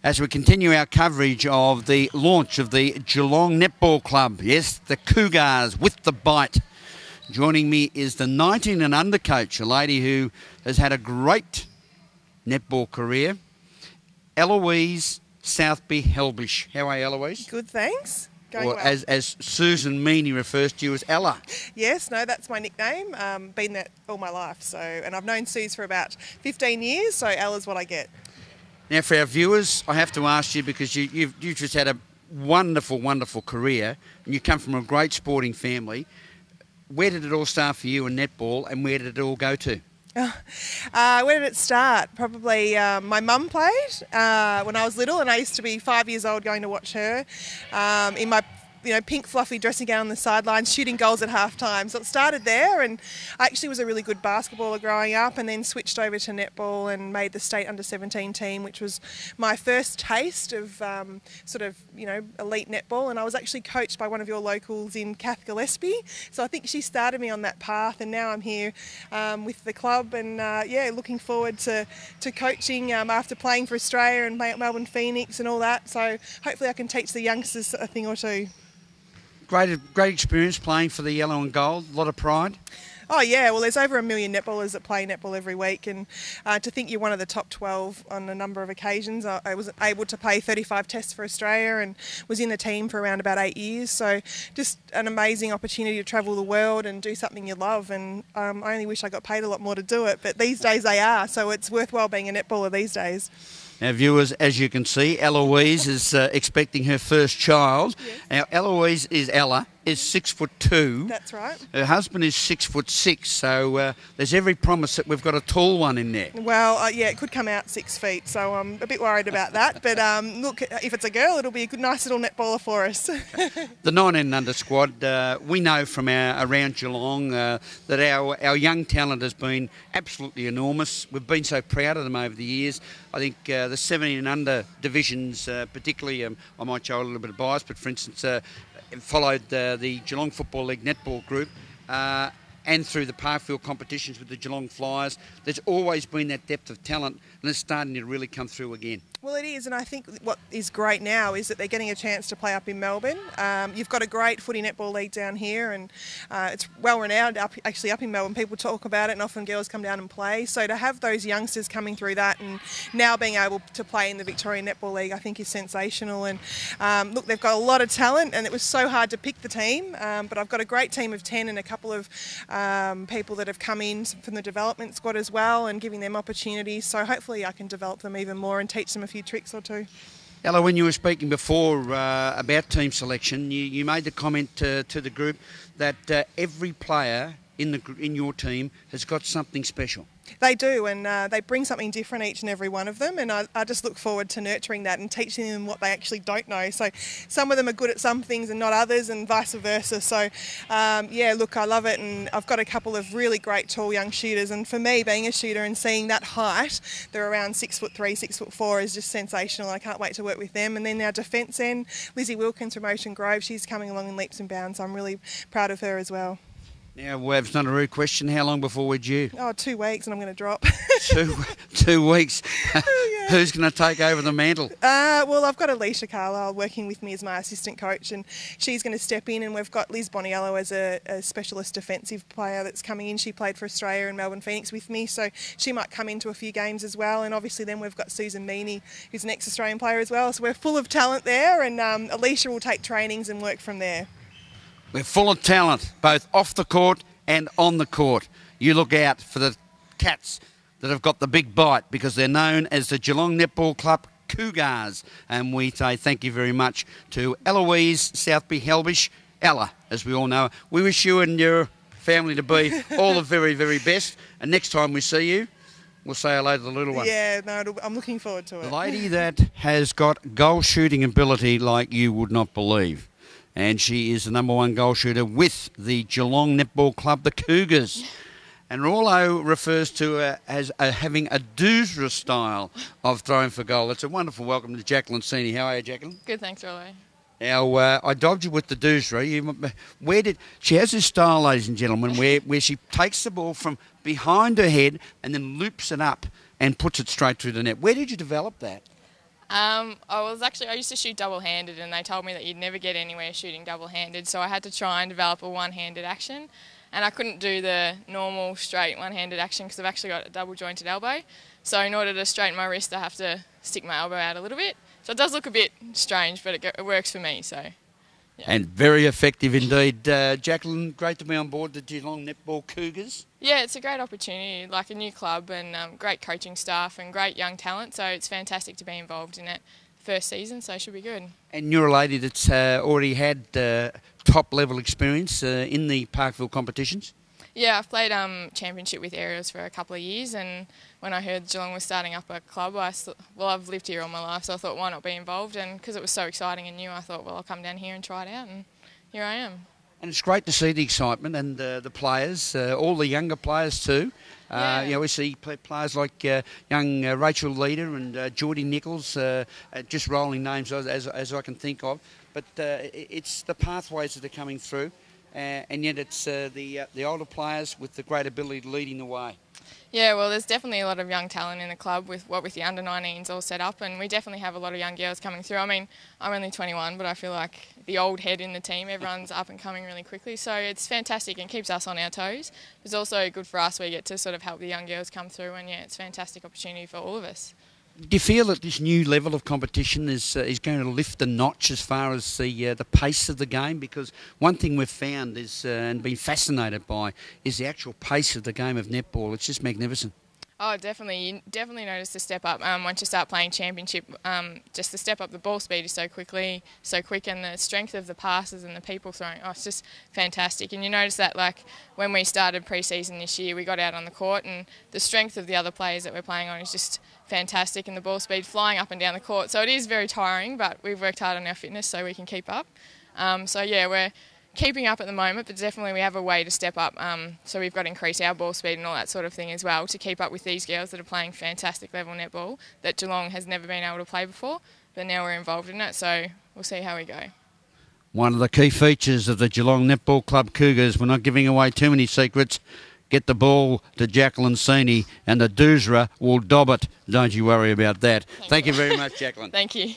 As we continue our coverage of the launch of the Geelong Netball Club. Yes, the Cougars with the bite. Joining me is the 19 and under coach, a lady who has had a great netball career, Eloise Southby-Helbish. How are you, Eloise? Good, thanks. Going Or well. as Susan Meany refers to you as Ella. Yes, no, that's my nickname. Been that all my life. And I've known Suze for about 15 years, so Ella's what I get. Now, for our viewers, I have to ask you, because you've just had a wonderful, wonderful career, and you come from a great sporting family. Where did it all start for you in netball, and where did it all go to? Where did it start? Probably my mum played when I was little, and I used to be 5 years old going to watch her in my pink fluffy dressing gown on the sidelines, shooting goals at half time. So it started there, and I actually was a really good basketballer growing up, and then switched over to netball and made the state under-17 team, which was my first taste of elite netball. And I was actually coached by one of your locals in Kath Gillespie, so I think she started me on that path, and now I'm here with the club, and looking forward to coaching after playing for Australia and Melbourne Phoenix and all that. So hopefully I can teach the youngsters a thing or two. Great experience playing for the yellow and gold. A lot of pride. Oh yeah, well there's over 1 million netballers that play netball every week, and to think you're one of the top 12 on a number of occasions. I was able to play 35 tests for Australia and was in the team for around about 8 years, so just an amazing opportunity to travel the world and do something you love, and I only wish I got paid a lot more to do it, but these days they are, so it's worthwhile being a netballer these days. Now, viewers, as you can see, Eloise is expecting her first child. Yes. Now, Eloise is 6'2". That's right. Her husband is 6'6", so there's every promise that we've got a tall one in there. Well, it could come out 6 feet, so I'm a bit worried about that. But look, if it's a girl, it'll be a good, nice little netballer for us. The 19 and under squad, we know from around Geelong that our young talent has been absolutely enormous. We've been so proud of them over the years. I think the 17 and under divisions, particularly, I might show a little bit of bias, but for instance, followed the Geelong Football League netball group and through the Parkfield competitions with the Geelong Flyers. There's always been that depth of talent, and it's starting to really come through again. Well, it is, and I think what is great now is that they're getting a chance to play up in Melbourne. You've got a great footy netball league down here, and it's well renowned up in Melbourne. People talk about it, and often girls come down and play. So to have those youngsters coming through that and now being able to play in the Victorian Netball League, I think is sensational. And look, they've got a lot of talent, and it was so hard to pick the team, but I've got a great team of 10 and a couple of people that have come in from the development squad as well, and giving them opportunities. So hopefully I can develop them even more and teach them a few tricks or two. Ella, when you were speaking before about team selection, you made the comment to the group that every player in your team has got something special. They do, and they bring something different, each and every one of them, and I just look forward to nurturing that and teaching them what they actually don't know. So some of them are good at some things and not others, and vice versa. So look, I love it, and I've got a couple of really great tall young shooters, and for me, being a shooter and seeing that height, they're around 6'3", 6'4", is just sensational. I can't wait to work with them. And then our defence end, Lizzie Wilkins from Ocean Grove, she's coming along in leaps and bounds, so I'm really proud of her as well. Now, it's not a rude question. How long before we're due? 2 weeks and I'm going to drop. 2 weeks. Yeah. Who's going to take over the mantle? Well, I've got Alicia Carlisle working with me as my assistant coach, and she's going to step in, and we've got Liz Boniello as a specialist defensive player that's coming in. She played for Australia and Melbourne Phoenix with me, so she might come into a few games as well. And obviously then we've got Susan Meany, who's an ex-Australian player as well. So we're full of talent there, and Alicia will take trainings and work from there. We're full of talent, both off the court and on the court. You look out for the cats that have got the big bite, because they're known as the Geelong Netball Club Cougars. And we say thank you very much to Eloise Southby-Helbish, Ella, as we all know. We wish you and your family to be all the very, very best. And next time we see you, we'll say hello to the little one. Yeah, no, I'm looking forward to it. A lady that has got goal shooting ability like you would not believe. And she is the #1 goal shooter with the Geelong Netball Club, the Cougars. And Rollo refers to her as having a doosra style of throwing for goal. It's a wonderful welcome to Jacqueline Seeney. How are you, Jacqueline? Good, thanks, Rollo. Now, I dogged you with the doosra. She has this style, ladies and gentlemen, where she takes the ball from behind her head and then loops it up and puts it straight through the net. Where did you develop that? I used to shoot double-handed, and they told me that you'd never get anywhere shooting double-handed, so I had to try and develop a one-handed action, and I couldn't do the normal straight one-handed action because I've actually got a double-jointed elbow. So in order to straighten my wrist, I have to stick my elbow out a little bit. So it does look a bit strange, but it works for me. So. Yeah. And very effective indeed. Jacqueline, great to be on board the Geelong Netball Cougars. Yeah, it's a great opportunity, like a new club and great coaching staff and great young talent, so it's fantastic to be involved in it first season, so it should be good. And you're a lady that's already had top-level experience in the Parkville competitions? Yeah, I've played championship with Aerials for a couple of years, and when I heard Geelong was starting up a club, I've lived here all my life, so I thought, why not be involved? And because it was so exciting and new, I thought, well, I'll come down here and try it out, and here I am. And it's great to see the excitement and the players, all the younger players too. Yeah. We see players like young Rachel Leader and Geordie Nichols, just rolling names as I can think of. But it's the pathways that are coming through. And yet it's the older players with the great ability leading the way. Yeah, well, there's definitely a lot of young talent in the club with the under-19s all set up, and we definitely have a lot of young girls coming through. I mean, I'm only 21, but I feel like the old head in the team. Everyone's up and coming really quickly, so it's fantastic and keeps us on our toes. It's also good for us. We get to sort of help the young girls come through, and yeah, it's a fantastic opportunity for all of us. Do you feel that this new level of competition is going to lift the notch as far as the pace of the game? Because one thing we've found is and been fascinated by is the actual pace of the game of netball. It's just magnificent. Oh, definitely. You definitely notice the step up once you start playing championship. Just the step up, the ball speed is so quick, and the strength of the passes and the people throwing. Oh, it's just fantastic. And you notice that, like when we started pre-season this year, we got out on the court, and the strength of the other players that we're playing on is just fantastic, and the ball speed flying up and down the court. So it is very tiring, but we've worked hard on our fitness so we can keep up. So yeah, we're keeping up at the moment, but definitely we have a way to step up. So we've got to increase our ball speed and all that sort of thing as well to keep up with these girls that are playing fantastic level netball that Geelong has never been able to play before, but now we're involved in it, so we'll see how we go. One of the key features of the Geelong Netball Club Cougars, we're not giving away too many secrets. Get the ball to Jacqueline Seeney and the Doosra will dob it. Don't you worry about that. Thank you very much, Jacqueline. Thank you.